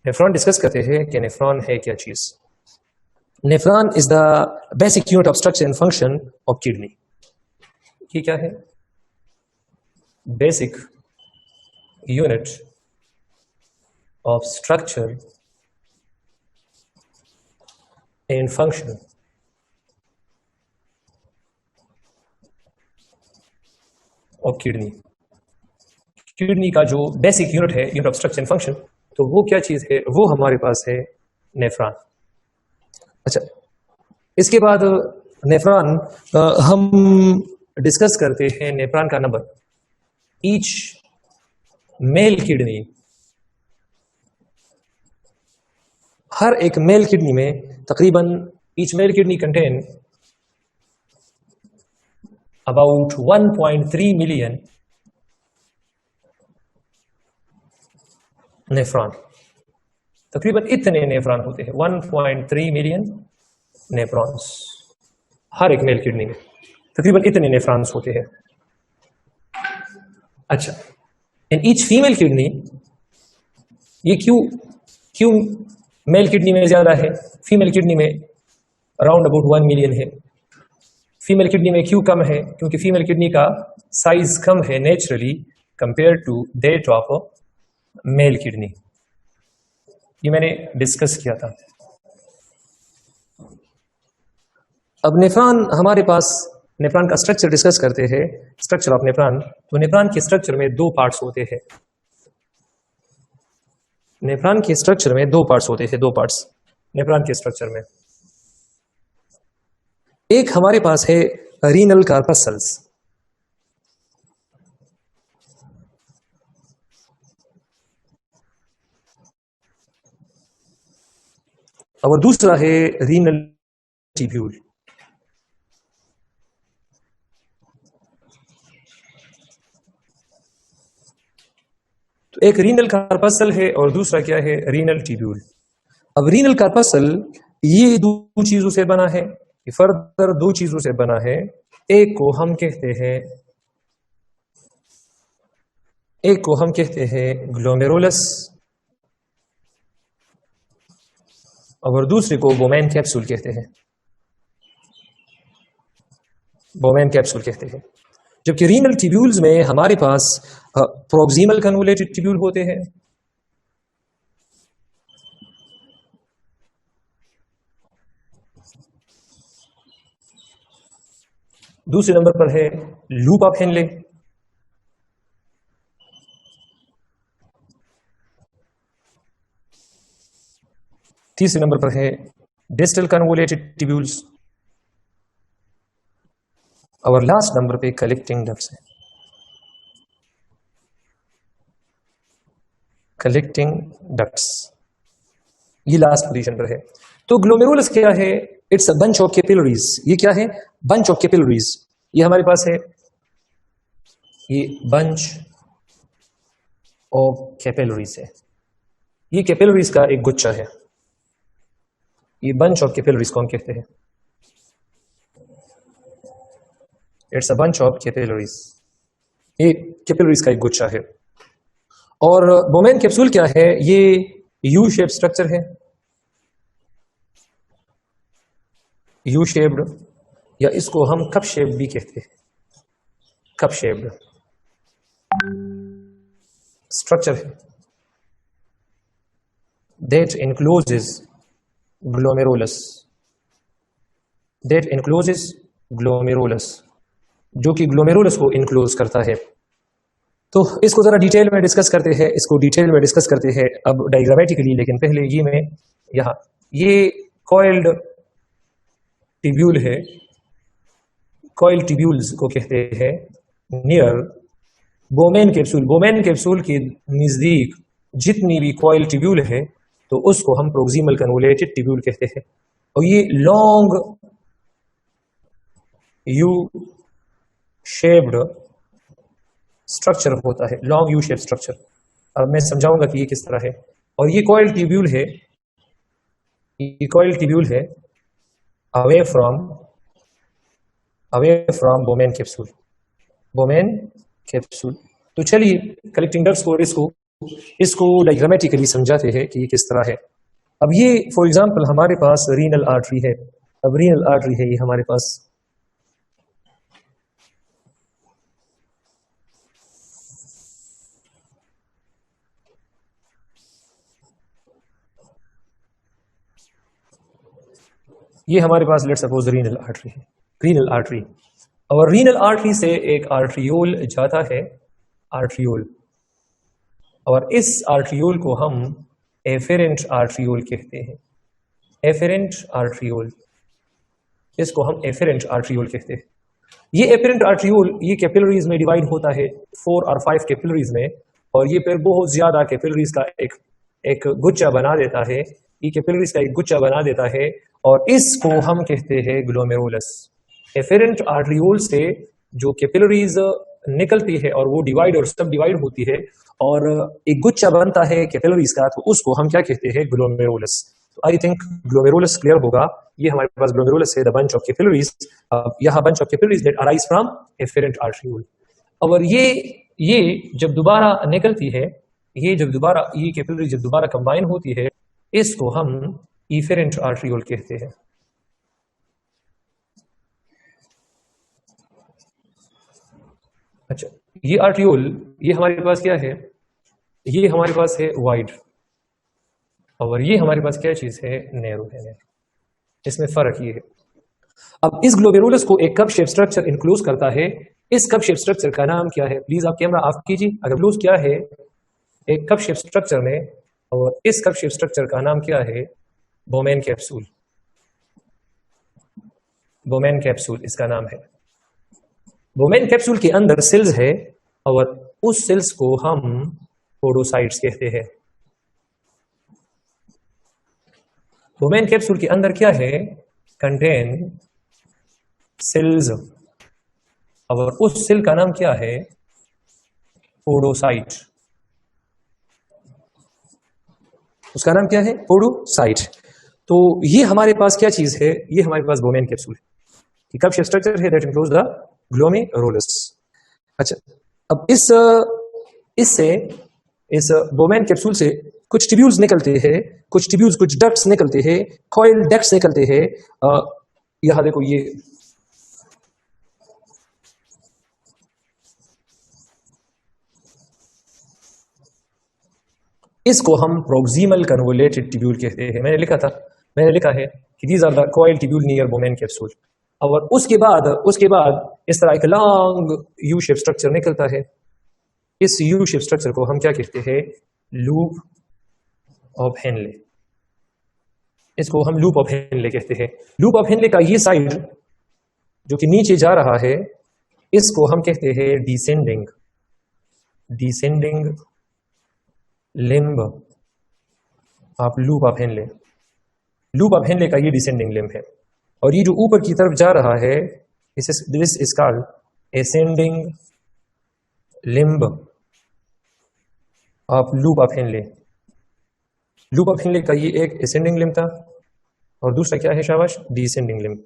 Nephron discuss करते हैं कि नेफ्रॉन है क्या चीज। Nephron is the basic unit of structure and function of kidney. ये क्या है? Basic unit of structure and function of kidney. Kidney का जो बेसिक यूनिट है, unit of structure and function, तो वो क्या चीज है? वो हमारे पास है नेफ्रॉन। अच्छा, इसके बाद नेफ्रॉन हम डिस्कस करते हैं नेफ्रॉन का नंबर। ईच मेल किडनी, हर एक मेल किडनी में तकरीबन each male kidney contain about 1.3 million nephron. तकरीबन इतने नेफ्रॉन होते हैं, 1.3 मिलियन नेफ्रॉन्स हर एक मेल किडनी में, तकरीबन इतने नेफ्रॉन्स होते हैं। अच्छा, इन ईच फीमेल किडनी, ये क्यों मेल किडनी में ज्यादा है, फीमेल किडनी में अराउंड अबाउट 1 मिलियन है। फीमेल किडनी में क्यों कम है? क्योंकि फीमेल किडनी का साइज कम है naturally compare to that of male kidney. ये मैंने डिस्कस किया था। अब नेफ्रॉन हमारे पास, नेफ्रॉन का स्ट्रक्चर डिस्कस करते हैं। स्ट्रक्चर ऑफ नेफ्रॉन, तो नेफ्रॉन के स्ट्रक्चर में दो पार्ट्स होते हैं। नेफ्रॉन के स्ट्रक्चर में दो पार्ट्स होते हैं, दो पार्ट्स नेफ्रॉन के स्ट्रक्चर में। एक हमारे पास है रीनल कार्पस्कल्स, और दूसरा है रीनल ट्यूब्यूल। तो एक रीनल कार्पस्कल है और दूसरा क्या है? Renal tubule. अब रीनल कार्पस्कल ये दो चीजों से बना है, ये फर्दर दो चीजों से बना है। एक को हम कहते हैं ग्लोमेरुलस, और दूसरे को बोमेन कैप्सूल कहते हैं। बोमेन कैप्सूल कहते हैं। जबकि रीनल ट्यूब्यूल्स में हमारे पास प्रोक्सिमल कन्वोलेटेड ट्यूब्यूल होते हैं, दूसरे नंबर पर है लूप ऑफ हेनले, तीसरे नंबर पर है डिस्टल कन्वोलेटेड ट्यूब्यूल्स, और लास्ट नंबर पे कलेक्टिंग डक्ट्स है। कलेक्टिंग डक्ट्स ये लास्ट पोजीशन पर है। तो ग्लोमेरुलस क्या है? It's a bunch of capillaries. ये क्या है? Bunch of capillaries. ये हमारे पास है, ये बंच ऑफ कैपिलरीज है। ये कैपिलरीज का एक गुच्छा है। ये बंच ऑफ कैपिलरीज को हम कहते हैं, it's a bunch of capillaries. ये कैपिलरीज का एक गुच्छा है। और बोमेन कैप्सूल क्या है? ये यू शेप स्ट्रक्चर है, यू शेप्ड, या इसको हम कप शेप भी कहते हैं। कप शेप्ड स्ट्रक्चर है दैट इनक्लोजेस ग्लोमेरुलस, दैट इनक्लोजेस ग्लोमेरुलस, जो कि ग्लोमेरुलस को इनक्लोज करता है। तो इसको जरा डिटेल में डिस्कस करते हैं, अब डायग्रामेटिकली। लेकिन पहले ये मैं यहाँ, ये कॉइल्ड ट्यूब्यूल है, कॉइल्ड ट्यूब्यूल्स को कहते हैं near Bowman capsule. Bowman capsule के नजदीक जितनी भी कॉइल्ड ट्यूब्यूल है, तो उसको हम प्रोक्सिमल कन्वोलेटेड ट्यूब्यूल कहते हैं। और ये लॉन्ग यू शेप्ड स्ट्रक्चर होता है, लॉन्ग यू शेप स्ट्रक्चर। अब मैं समझाऊंगा कि ये किस तरह है। और ये कॉइल ट्यूब्यूल है, ये कॉइल ट्यूब्यूल है away from Bowman capsule, Bowman capsule. तो चलिए कलेक्टिंग डक्ट्स को, इसको इसको डायग्रामेटिकली समझाते हैं कि ये किस तरह है। अब ये फॉर एग्जांपल हमारे पास रीनल आर्टरी है। अब रीनल आर्टरी है ये हमारे पास, ये हमारे पास लेट्स सपोज रीनल आर्टरी है, रीनल आर्टरी। और रीनल आर्टरी से एक आर्ट्रियोल जाता है, आर्ट्रियोल, और इस आर्ट्रियोल को हम एफेरेंट आर्ट्रियोल कहते हैं। एफेरेंट आर्ट्रियोल, इसको हम एफेरेंट आर्ट्रियोल कहते हैं। ये एफेरेंट आर्ट्रियोल ये कैपिलरीज में डिवाइड होता है 4 और 5 कैपिलरीज में, और ये फिर बहुत ज्यादा कैपिलरीज का एक गुच्छा बना देता है। ये कैपिलरीज का एक गुच्छा बना देता है और इसको हम कहते हैं ग्लोमेरुलस। एफेरेंट आर्ट्रियोल से जो कैपिलरीज निकलती है और वो डिवाइड और सब डिवाइड होती है और एक गुच्छा बनता है कैपिलरीज का, तो उसको हम क्या कहते हैं, ग्लोमेरुलस। तो आई थिंक ग्लोमेरुलस क्लियर होगा। ये हमारे पास ग्लोमेरुलस है, द बंच ऑफ कैपिलरीज। यहाँ bunch of capillaries that arise from efferent arteriole. और ये जब दोबारा निकलती है, ये कैपिलरी जब दोबारा कंबाइन होती है, इसको हम इफेरेंट आर्ट्रियोल कहते हैं। अच्छा, ये आर्ट्रियोल ये हमारे पास क्या है, ये हमारे पास है वाइड, और ये हमारे पास क्या चीज है, नैरो है। इसमें फर्क ये है। अब इस ग्लोमेरुलस को एक कप शेप स्ट्रक्चर इंक्लोज करता है। इस कप शेप स्ट्रक्चर का नाम क्या है, प्लीज आप कैमरा ऑफ कीजिए। अगर क्लोज क्या है एक कप शेप स्ट्रक्चर में, और इस कप शेप स्ट्रक्चर का नाम क्या है, बोमेन कैप्सूल। बोमेन कैप्सूल इसका नाम है। बोमेन कैप्सूल के अंदर सेल्स है और उस सेल्स को हम पोडोसाइट्स कहते हैं। बोमेन कैप्सूल के अंदर क्या है, कंटेन सेल्स, और उस सेल का नाम क्या है, पोडोसाइट। उसका नाम क्या है, पोडोसाइट। तो ये हमारे पास क्या चीज है, ये हमारे पास बोमेन कैप्सूल है, कप शेप स्ट्रक्चर है दैट इंक्लूड्स द ग्लोमेरुलस। अच्छा, अब इस बोमेन कैप्सूल से कुछ ट्यूब्यूल्स निकलते हैं, कुछ डक्ट्स निकलते हैं, कॉइल डक्ट्स निकलते हैं। यहां देखो, ये इसको हम प्रोक्सिमल कन्वोलेटेड ट्यूब्यूल कहते हैं। मैंने लिखा है कि these are the coil tubule near Bowman capsule. और उसके बाद इस तरह एक लॉन्ग यू शेप स्ट्रक्चर निकलता है। इस यू शेप स्ट्रक्चर को हम क्या कहते हैं, लूप ऑफ हेनले। इसको हम लूप ऑफ हेनले कहते हैं। लूप ऑफ हेनले का ये साइड जो कि नीचे जा रहा है, इसको हम कहते हैं descending limb of loop of Henle. Loop of Henle का ये डिसेंडिंग लिम्ब है, और ये जो ऊपर की तरफ जा रहा है, this is called ascending limb of loop of Henle. Loop of Henle का ये एक एसेंडिंग लिम्ब था, और दूसरा क्या है, शाबाश, डिसेंडिंग लिम्ब।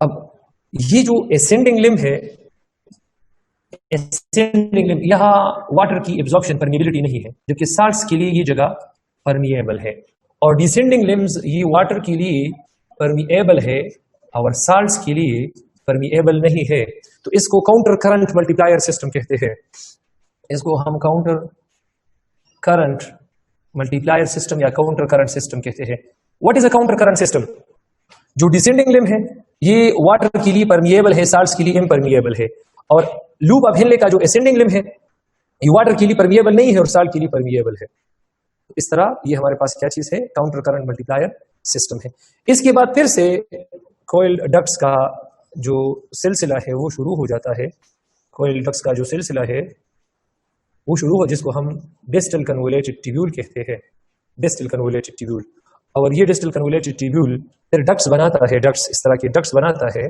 अब ये जो एसेंडिंग लिम्ब है, एसेंडिंग लिम्ब, यहां वाटर की एब्जॉर्प्शन परमिएबिलिटी नहीं है, जबकि साल्ट्स के लिए ये जगह परमिएबल है। और डिसेंडिंग लिम्ब्स ये वाटर के लिए परमिएबल है और साल्ट्स के लिए परमिएबल नहीं है। तो इसको काउंटर करंट मल्टीप्लायर सिस्टम कहते हैं। इसको हम काउंटर करंट मल्टीप्लायर सिस्टम या काउंटर करंट सिस्टम कहते हैं। What is a counter current system? जो डिसेंडिंग लिम्ब है ये वाटर के लिए परमिएबल है, साल्ट्स के लिए इम्परमिएबल है। और लूप ऑफ हेनले का जो एसेंडिंग लिम्ब है ये वाटर के लिए परमिएबल नहीं है और साल्ट के लिए परमिएबल है। इस तरह ये हमारे पास क्या चीज है, काउंटर करंट मल्टीप्लायर सिस्टम है। इसके बाद फिर से कॉइल डक्ट्स का जो सिलसिला है वो शुरू हो जाता है। कॉइल डक्ट्स का जो सिलसिला है वो शुरू हो, जिसको हम डिस्टल कन्वोलेटेड ट्यूब्यूल कहते हैं। Distal convoluted tubule. और ये डिस्टल कन्वोलेटेड ट्यूब्यूल फिर डक्ट्स बनाता है, डक्ट्स, इस तरह के डक्ट्स बनाता है,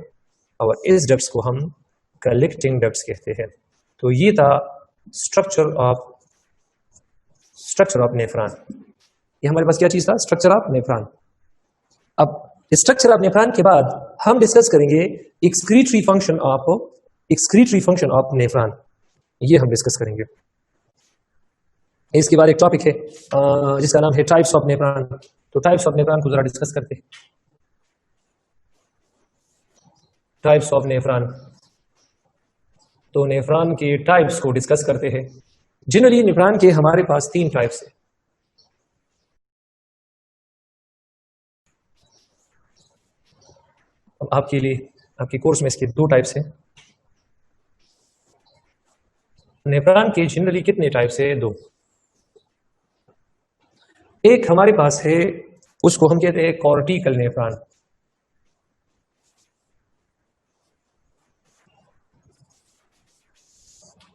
और इस डक्ट्स को हम कलेक्टिंग डक्ट्स कहते हैं। तो ये था स्ट्रक्चर ऑफ नेफ्रॉन। ये हमारे पास क्या चीज था, स्ट्रक्चर ऑफ नेफ्रॉन। अब स्ट्रक्चर ऑफ नेफ्रॉन के बाद हम डिस्कस करेंगे एक्सक्रीटरी फंक्शन ऑफ नेफ्रॉन, ये हम डिस्कस करेंगे। इसके बाद एक टॉपिक है जिसका नाम है टाइप्स ऑफ नेफ्रॉन। तो टाइप्स ऑफ नेफ्रॉन को जरा डिस्कस करते हैं। टाइप्स ऑफ नेफ्रॉन, तो नेफ्रॉन के टाइप्स को डिस्कस करते हैं। जनरली नेफ्रॉन के हमारे पास 3 टाइप्स हैं। अब आपके लिए आपके कोर्स में इसके 2 टाइप्स हैं। नेफ्रॉन के जनरली कितने टाइप्स है? 2। एक हमारे पास है, उसको हम कहते हैं कॉर्टिकल नेफ्रॉन,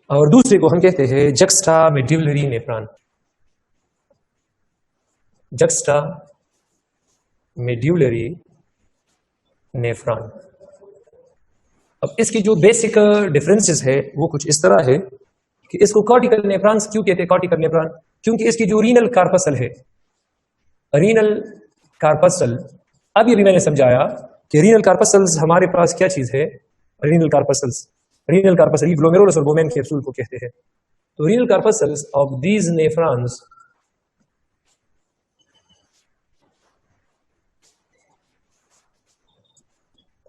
और दूसरे को हम कहते हैं juxta medullary nephron. Juxta medullary nephron. अब इसकी जो बेसिक डिफरेंसेस है वो कुछ इस तरह है कि इसको कॉर्टिकल नेफ्रॉन क्यों कहते हैं? कॉर्टिकल नेफ्रॉन क्योंकि इसकी जो रीनल कार्पसल है, रीनल कार्पसल, अभी मैंने समझाया कि रीनल कार्पसल्स हमारे पास क्या चीज है। रीनल कार्पसल ग्लोमेरुलस और बोमेन कैप्सूल को कहते हैं। तो renal corpuscles of these nephrons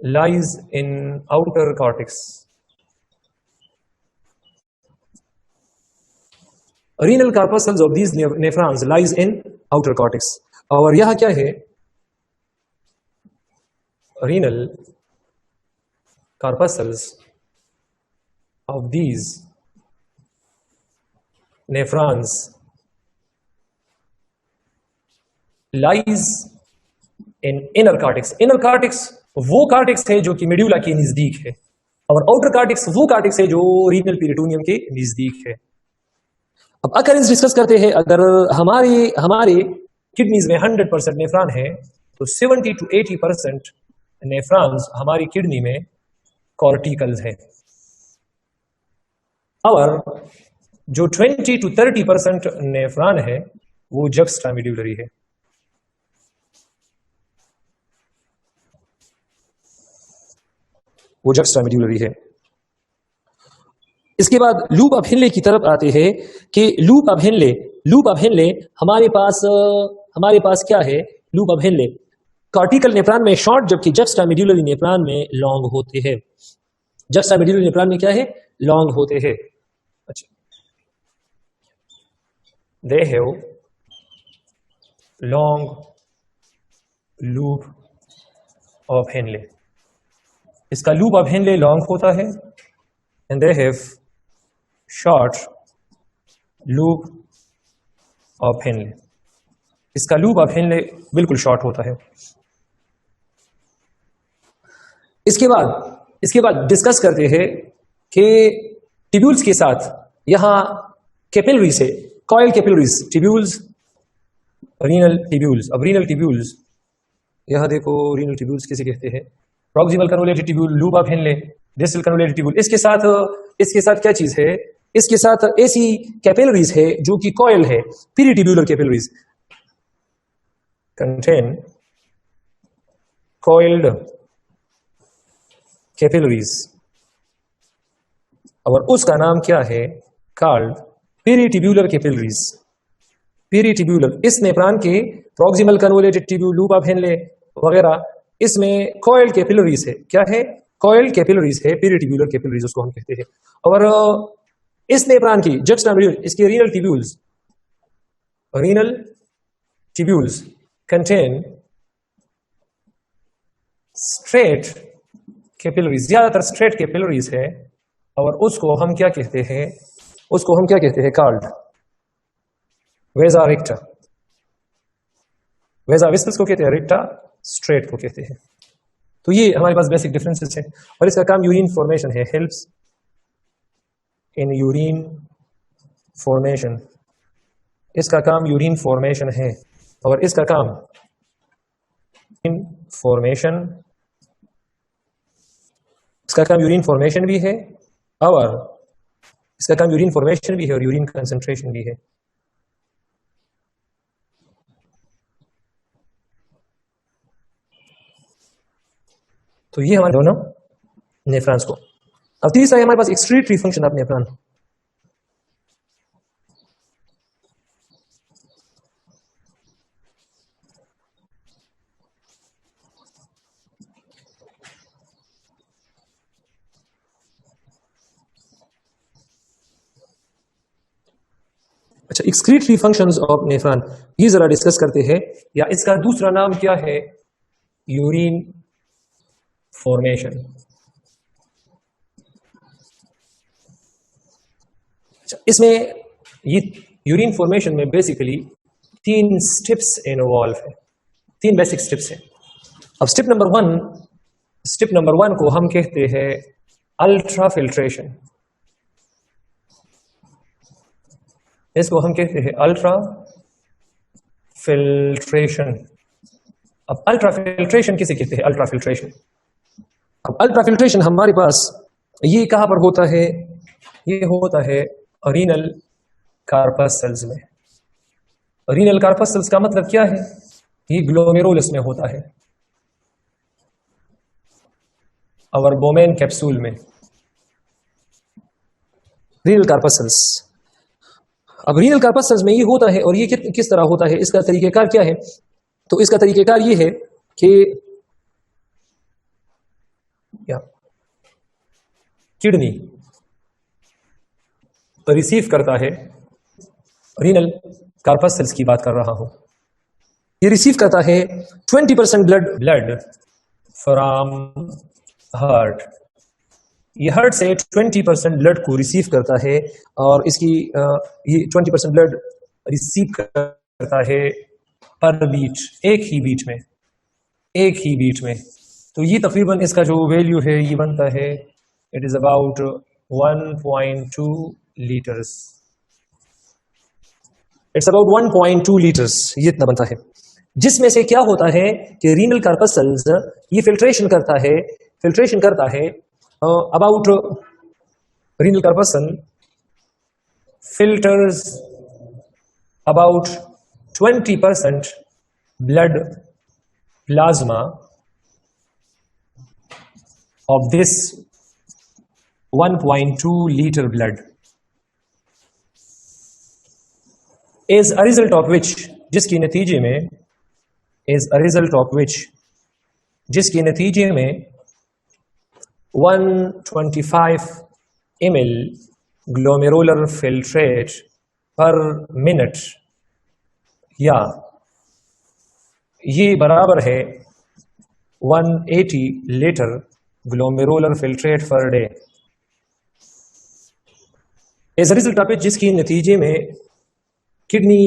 lies in outer cortex. Renal corpuscles of these nephrons lies in outer cortex. और यह क्या है? Renal corpuscles of these nephrons lies in inner cortex. Inner cortex वो cortex है जो कि मेड्यूला के नजदीक है, और आउटर कार्टेक्स वो कार्टेक्स है जो रीनल पेरिटोनियम के नजदीक है। अब अकरेंस डिस्कस करते हैं। अगर हमारे किडनीज में 100% नेफ्रॉन है तो 70 to 80% नेफ्रॉन्स हमारी किडनी में कॉर्टिकल्स है, और जो 20 to 30% नेफ्रॉन है वो जक्स्टा मेड्यूलरी है। वो जक्स्टा मेड्यूलरी है। इसके बाद लूप ऑफ हेनले की तरफ आते हैं कि लूप ऑफ हेनले हमारे पास क्या है? Loop of Henle cortical nephron में शॉर्ट, जबकि जक्स्टा मेड्यूलरी नेफ्रॉन में लॉन्ग होते हैं। जक्स्टा मेड्यूलरी नेफ्रॉन में क्या है? लॉन्ग होते हैं। अच्छा, they have long loop of Henle. इसका लूप ऑफ हेनले लॉन्ग होता है, and they have short loop of Henle. इसका लूप ऑफ हेनले बिल्कुल शॉर्ट होता है। इसके बाद डिस्कस करते हैं कि ट्यूब्यूल्स के साथ यहां कैपिलरीज है, coil capillaries, tubules, renal tubules. अब रीनल ट्यूब्यूल्स, यहां देखो रीनल ट्यूब्यूल्स किसे कहते हैं? Proximal convoluted tubule, loop of Henle, distal convoluted tubule. इसके साथ क्या चीज है? इसके साथ ऐसी कैपिलरीज है जो कि कॉइल है, पेरिट्यूब्यूलर कैपिलरीज कंटेन कॉइल्ड कैपिलरीज, और उसका नाम क्या है? Called पेरिट्यूब्यूलर capillaries. पेरिट्यूब्यूलर, इस नेफ्रॉन के proximal convoluted tubule, loop of Henle वगैरह, इसमें कॉइल कैपिलरीज है। क्या है? कॉइल कैपिलरीज है, पेरिट्यूब्यूलर कैपिलरीज उसको हम कहते हैं। और इस नेफ्रॉन की जक्स्टा मेड्यूलरी, इसके renal tubules contain straight capillaries, ज्यादातर स्ट्रेट कैपिलरीज है, और उसको हम क्या कहते हैं? Called वेजा recta. वेजा विस्पस को कहते हैं, रिक्टा स्ट्रेट को कहते हैं। तो ये हमारे पास बेसिक डिफरेंसेस है, और इसका काम यूरिन फॉर्मेशन है, हेल्प्स इन यूरिन फॉर्मेशन। इसका काम यूरिन फॉर्मेशन है, और इसका काम यूरिन फॉर्मेशन भी है, और यूरिन कंसंट्रेशन भी है। तो ये हमारे दोनों नेफ्रॉन्स को। अब तीसरा है हमारे पास एक्सक्रीटरी फंक्शन ऑफ नेफ्रॉन। अच्छा, एक्सक्रीटरी फंक्शंस ऑफ नेफ्रॉन ये जरा डिस्कस करते हैं, या इसका दूसरा नाम क्या है, यूरिन फॉर्मेशन। अच्छा, इसमें ये यूरिन फॉर्मेशन में बेसिकली 3 स्टेप्स इन्वॉल्व है, 3 बेसिक स्टेप्स हैं। अब स्टेप नंबर वन को हम कहते हैं अल्ट्रा फिल्ट्रेशन। इसको हम कहते हैं अल्ट्रा फिल्ट्रेशन। अब अल्ट्रा फिल्ट्रेशन किसे कहते हैं? Ultra filtration. अब अल्ट्रा फिल्ट्रेशन हमारे पास ये कहां पर होता है? ये होता है रीनल कार्पस्कल्स में। रीनल कार्पस्कल्स का मतलब क्या है? ये ग्लोमेरुलस में होता है, और बोमेन कैप्सूल में रीनल कार्पस्कल्स। अब रीनल कार्पस्कल्स में ये होता है, और ये किस तरह होता है, इसका तरीकेकार क्या है? तो इसका तरीकेकार ये है कि किडनी रिसीव करता है, रीनल कार्पस्कल्स की बात कर रहा हूं, ये रिसीव करता है 20% ब्लड फ्रॉम हार्ट। ये हार्ट से 20% ब्लड को रिसीव करता है, और इसकी ये 20% ब्लड रिसीव करता है पर बीट, एक ही बीट में। तो ये तकरीबन इसका जो वैल्यू है ये बनता है, it is about 1.2 litres. It's about 1.2 litres, ये इतना बनता है। जिसमें से क्या होता है कि रीनल कार्पस्कल्स ये फिल्ट्रेशन करता है about renal corpuscle filters about 20% blood plasma of this 1.2 liter blood, as a result of which जिसके नतीजे में 125 ml glomerular filtrate per minute, या ये बराबर है 180 litre glomerular filtrate per day। As a result of जिसके नतीजे में किडनी,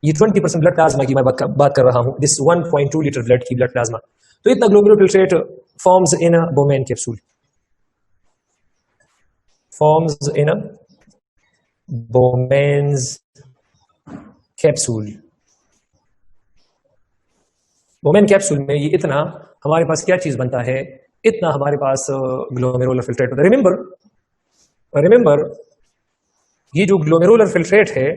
ये 20% ब्लड प्लाज्मा की मैं बात कर रहा हूं, दिस 1.2 लीटर ब्लड की ब्लड प्लाज्मा, तो इतना glomerular filtrate forms in a Bowman capsule, Bowman's capsule। Bowman capsule में ये इतना हमारे पास क्या चीज बनता है, इतना हमारे पास ग्लोमेरुलर फिल्ट्रेट होता है। रिमेंबर ये जो ग्लोमेरुलर फिल्ट्रेट है,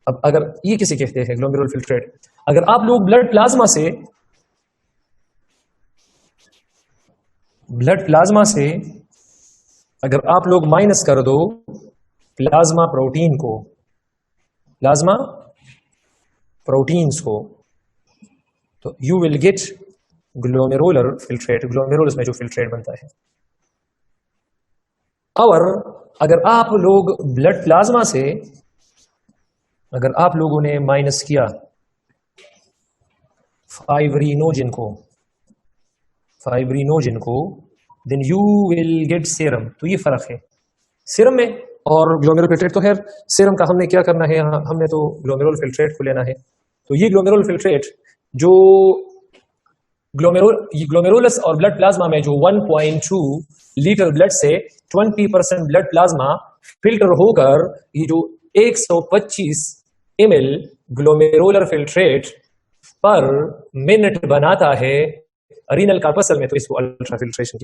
अब अगर ये किसे कहते हैं ग्लोमेरुलर फिल्ट्रेट, अगर आप लोग ब्लड प्लाज्मा से अगर आप लोग माइनस कर दो प्लाज्मा प्रोटीन्स को, तो you will gate glomerular filtrate, glomerulus में जो फिल्ट्रेट बनता है। और अगर आप लोग ब्लड प्लाज्मा से अगर आप लोगों ने माइनस किया फाइब्रिनोजिन को, then you will get serum. तो ये फर्क है सीरम में और ग्लोमेरुलर फिल्ट्रेट। तो खैर सीरम का हमने क्या करना है, हमने तो ग्लोमेरुलर फिल्ट्रेट को लेना है। तो ये ग्लोमेरुलर फिल्ट्रेट जो ग्लोमेरुलस और ब्लड प्लाज्मा में जो 1.2 लीटर ब्लड से 20% ब्लड प्लाज्मा फिल्टर होकर ये जो 125 ml ग्लोमेरुलर फिल्ट्रेट पर मिनट बनाता है रीनल कार्पस्कल में, तो इसको अल्ट्रा फिल्ट्रेशन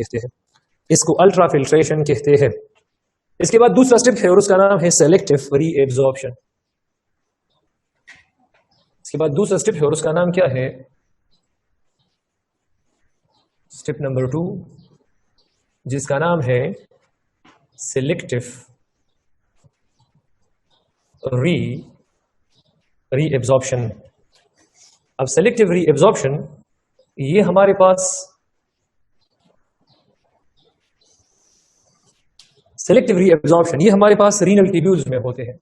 कहते हैं। इसके बाद दूसरा स्टेप है और उसका नाम है सेलेक्टिव रीएब्जॉर्प्शन। इसके बाद दूसरा स्टेप है और उसका नाम क्या है, स्टेप नंबर 2, जिसका नाम है सिलेक्टिव रीएब्जॉर्प्शन। अब सेलेक्टिव रीएब्जॉर्प्शन ये हमारे पास रीनल ट्यूब्यूल्स में होते हैं।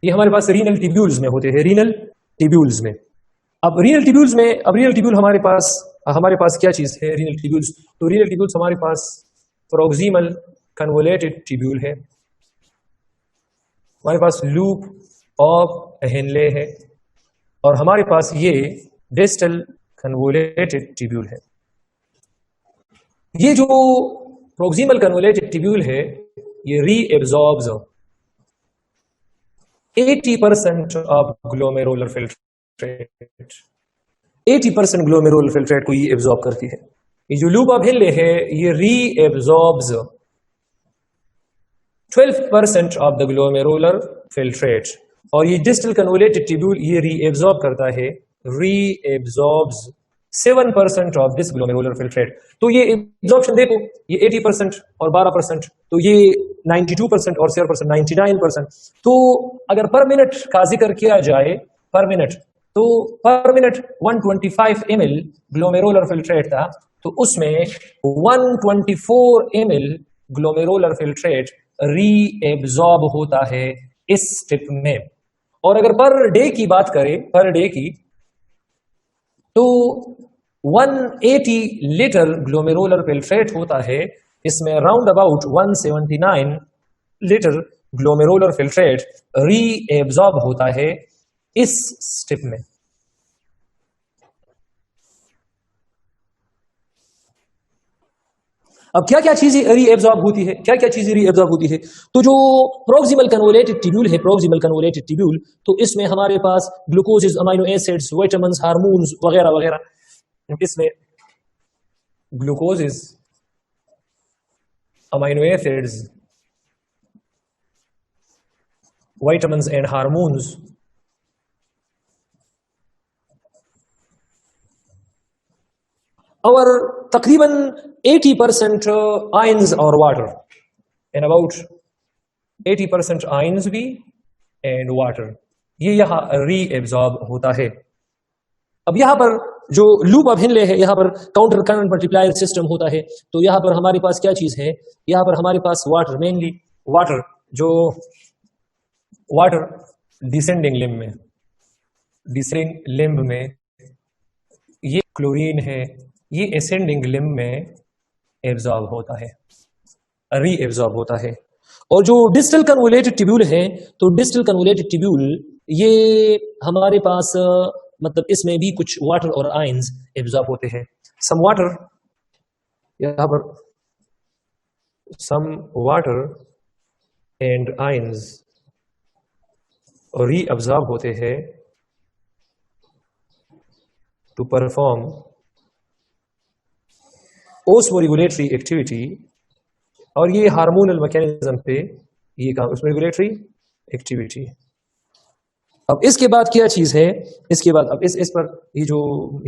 ये हमारे पास रीनल ट्यूब्यूल्स में होते हैं, रीनल ट्यूब्यूल्स में। अब रीनल ट्यूब्यूल हमारे पास क्या चीज है? रीनल ट्यूब्यूल्स, तो रीनल ट्यूब्यूल्स हमारे पास प्रोक्सिमल कन्वोलेटेड ट्यूब्यूल है, हमारे पास लूप ऑफ हेनले है, और हमारे पास ये डिस्टल कन्वोलेटेड ट्यूब्यूल है। ये जो प्रोक्सिमल कन्वोलेटेड ट्यूब्यूल है ये रीएब्जॉर्ब्स 80% of glomerular filtrate. 80% glomerular filtrate को ये एब्जॉर्ब करती है। ये जो लूप ऑफ हेनले है ये रीएब्जॉर्ब्स 12% ऑफ द ग्लोमेरुलर फिल्ट्रेट, और ये डिस्टल कन्वोलेटेड ट्यूब्यूल ये रीएब्जॉर्ब करता है, रीएब्जॉर्ब्स 7% ऑफ दिस ग्लोमेरुलर फिल्ट्रेट। तो ये एब्जॉर्प्शन देखो, ये 80% और 12%, तो ये 92% और 7% 99%। तो अगर पर मिनट का जिक्र किया जाए, पर मिनट, तो पर मिनट 125 ml ग्लोमेरुलर फिल्ट्रेट था, तो उसमें 124 ml ग्लोमेरुलर फिल्ट्रेट रीएब्जॉर्ब होता है इस स्टेप में। और अगर पर डे की बात करें, पर डे की, तो 180 लीटर ग्लोमेरुलर फिल्ट्रेट होता है, इसमें round about 179 litre glomerular filtrate reabsorb होता है इस स्टेप में। अब क्या क्या चीजें रीएब्जॉर्ब होती है, क्या क्या चीजें रीएब्जॉर्ब होती है? तो जो प्रोक्सिमल कन्वोलेटेड ट्यूब्यूल है, प्रोक्सिमल कन्वोलेटेड ट्यूब्यूल, तो इसमें हमारे पास glucoses, amino acids, vitamins, hormones वगैरह वगैरह, इसमें glucoses, amino acids, vitamins and hormones, और तकरीबन 80% आयंस और वाटर, एंड अबाउट 80% आयंस भी एंड वाटर, ये यहां रीएब्जॉर्ब होता है। अब यहां पर जो लूप ऑफ हेनले है, यहां पर काउंटर करंट मल्टीप्लायर सिस्टम होता है, तो यहां पर हमारे पास क्या चीज है? यहां पर हमारे पास वाटर, मेनली वाटर, जो वाटर डिसेंडिंग लिम्ब में, डिसेंडिंग लिम्ब में ये क्लोरीन है, ये एसेंडिंग लिम्ब में एब्जॉर्ब होता है, रीएब्जॉर्ब होता है। और जो डिस्टल कन्वोलेटेड ट्यूब्यूल है, तो डिस्टल कन्वोलेटेड ट्यूब्यूल ये हमारे पास मतलब इसमें भी कुछ वाटर और आयंस एब्जॉर्ब होते हैं। सम वाटर, यहां पर some water and ions reabsorb होते हैं टू परफॉर्म ओस्मोरेगुलेटरी एक्टिविटी, और ये हार्मोनल मैकेनिज्म पे ये काम, ओस्मोरेगुलेटरी एक्टिविटी। अब इसके बाद क्या चीज है? इसके बाद अब इस पर ये जो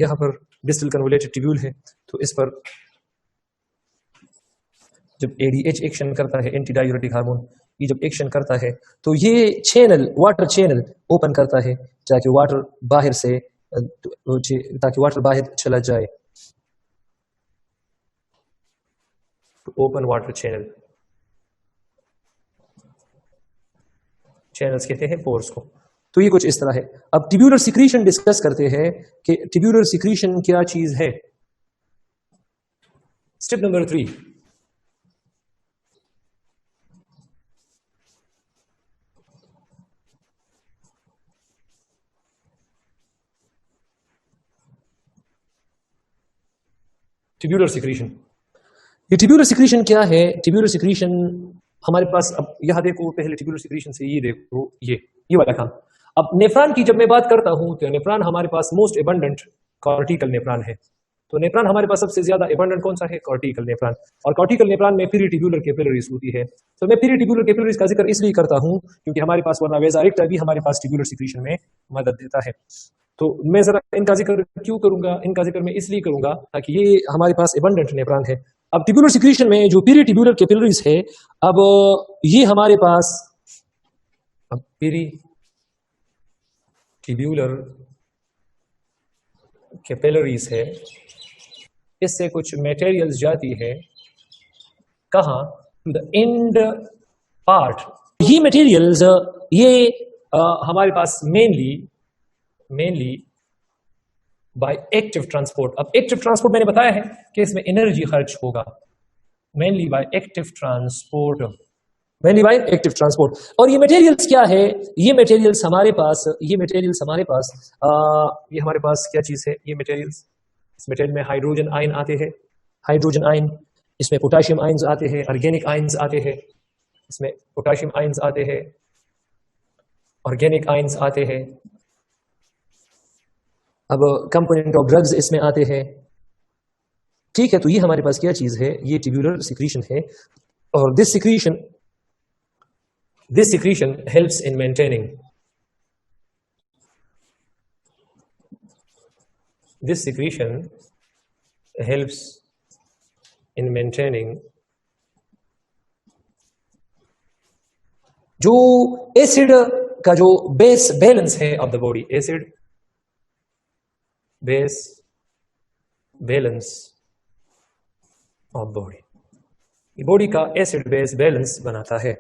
यहां पर डिस्टल कन्वोलेटेड ट्यूब्यूल है, तो इस पर जब एडीएच एक्शन करता है, एंटी डायूरेटिक हार्मोन, ये जब एक्शन करता है तो ये चैनल, वाटर चैनल ओपन करता है ताकि वाटर बाहर से, ताकि वाटर बाहर चला जाए। ओपन वाटर चैनल, चैनल्स कहते हैं पोर्स को। तो ये कुछ इस तरह है। अब ट्यूब्यूलर सिक्रीशन डिस्कस करते हैं कि ट्यूब्यूलर सिक्रीशन क्या चीज है। Step number 3, tubular secretion. ये ट्यूब्यूलर सिक्रीशन क्या है? ट्यूब्यूलर सिक्रीशन हमारे पास, अब यहां देखो, पहले ट्यूब्यूलर सिक्रीशन से ये देखो, ये वाला काम। अब नेफ्रॉन की जब मैं बात करता हूं, तो नेफ्रॉन हमारे पास मोस्ट एबंडेंट कॉर्टिकल नेफ्रॉन है। तो नेफ्रॉन हमारे पास सबसे ज्यादा एबंडेंट कौन सा है? Cortical nephron. और कॉर्टिकल नेफ्रॉन में पेरिटिब्यूलर कैपिलरीज होती है। तो मैं पेरिटिब्यूलर कैपिलरीज का जिक्र इसलिए करता हूं क्योंकि हमारे पास वरना वेजा रिक्टा भी हमारे पास ट्यूबुलर सिक्रीशन में मदद देता है। तो मैं जरा इनका जिक्र क्यों करूंगा? इनका जिक्र मैं इसलिए करूंगा ताकि ये हमारे पास एबंडेंट नेफ्रॉन है। अब ट्यूबुलर सिक्रीशन में जो पेरिटिब्यूलर कैपिलरीज है, अब ये हमारे पास अब पेरिटिब्यूलर कैपिलरीज है, इससे कुछ मटेरियल्स जाती है कहां? To the end part. ये मटेरियल्स ये हमारे पास मेनली बाय एक्टिव ट्रांसपोर्ट। अब एक्टिव ट्रांसपोर्ट मैंने बताया है कि इसमें एनर्जी खर्च होगा, mainly by active transport, mainly by active transport. और ये मटेरियल्स क्या है? ये मटेरियल्स हमारे पास ये हमारे पास क्या चीज है? ये मटेरियल्स, इस मटेरियल में हाइड्रोजन आयन आते हैं, हाइड्रोजन आयन, इसमें पोटेशियम आयन्स आते हैं, ऑर्गेनिक आयन्स आते हैं, इसमें पोटेशियम आयन्स आते हैं, ऑर्गेनिक आयन्स आते हैं। अब कंपोनेंट ऑफ ड्रग्स इसमें आते हैं, ठीक है। तो ये हमारे पास क्या चीज है? ये ट्यूबुलर सिक्रीशन है। और this secretion helps in maintaining this secretion helps in maintaining जो एसिड का जो बेस बैलेंस है of the body, acid base balance of body का एसिड बेस बैलेंस बनाता है।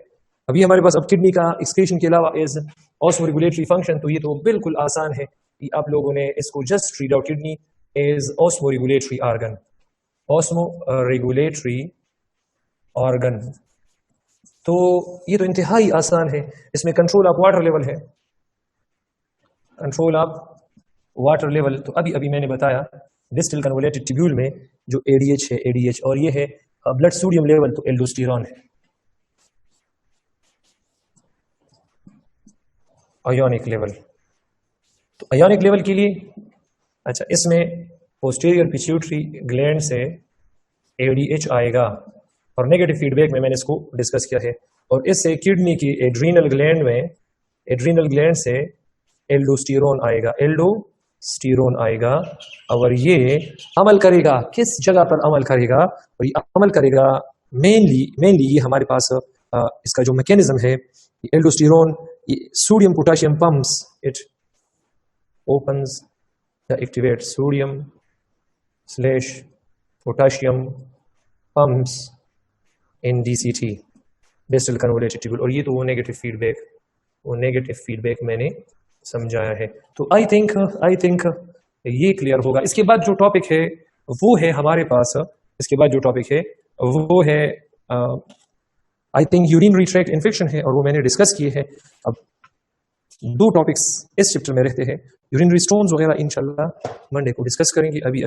अभी हमारे पास अब किडनी का एक्सक्रीशन के अलावा एज ऑस्मोरेगुलेटरी फंक्शन, तो ये तो बिल्कुल आसान है कि आप लोगों ने इसको just read out, kidney is osmoregulatory organ, osmoregulatory organ. तो ये तो इंतहाई आसान है। इसमें कंट्रोल ऑफ वाटर लेवल है, कंट्रोल ऑफ वाटर लेवल। तो अभी मैंने बताया डिस्टल कन्वोलेटेड ट्यूब्यूल में जो एडीएच है, एडीएच, और ये है ब्लड सोडियम लेवल, तो एल्डोस्टेरॉन है। आयोनिक लेवल, तो आयोनिक लेवल के लिए अच्छा, इसमें पोस्टीरियर पिट्यूटरी ग्लैंड से एडीएच आएगा और नेगेटिव फीडबैक में मैंने इसको डिस्कस किया है। और इससे किडनी की एड्रीनल ग्लैंड में, एड्रीनल ग्लैंड से एल्डोस्टेरोन आएगा, एल्डोस्टेरोन आएगा। और ये अमल करेगा किस जगह पर? अमल करेगा, और ये अमल करेगा मेनली ये हमारे पास इसका जो मैकेनिज्म है, aldosterone sodium potassium pumps, it opens the activate sodium/potassium pumps in DCT, distal convoluted tubule। और ये तो वो नेगेटिव फीडबैक मैंने समझाया है। तो आई थिंक ये क्लियर होगा। इसके बाद जो टॉपिक है वो है हमारे पास, इसके बाद जो टॉपिक है वो है I think urinary tract infection है, और वो मैंने डिस्कस किए हैं। अब दो टॉपिक्स इस चैप्टर में रहते हैं, यूरिनरी स्टोन्स वगैरह इंशाल्लाह मंडे को डिस्कस करेंगे। अभी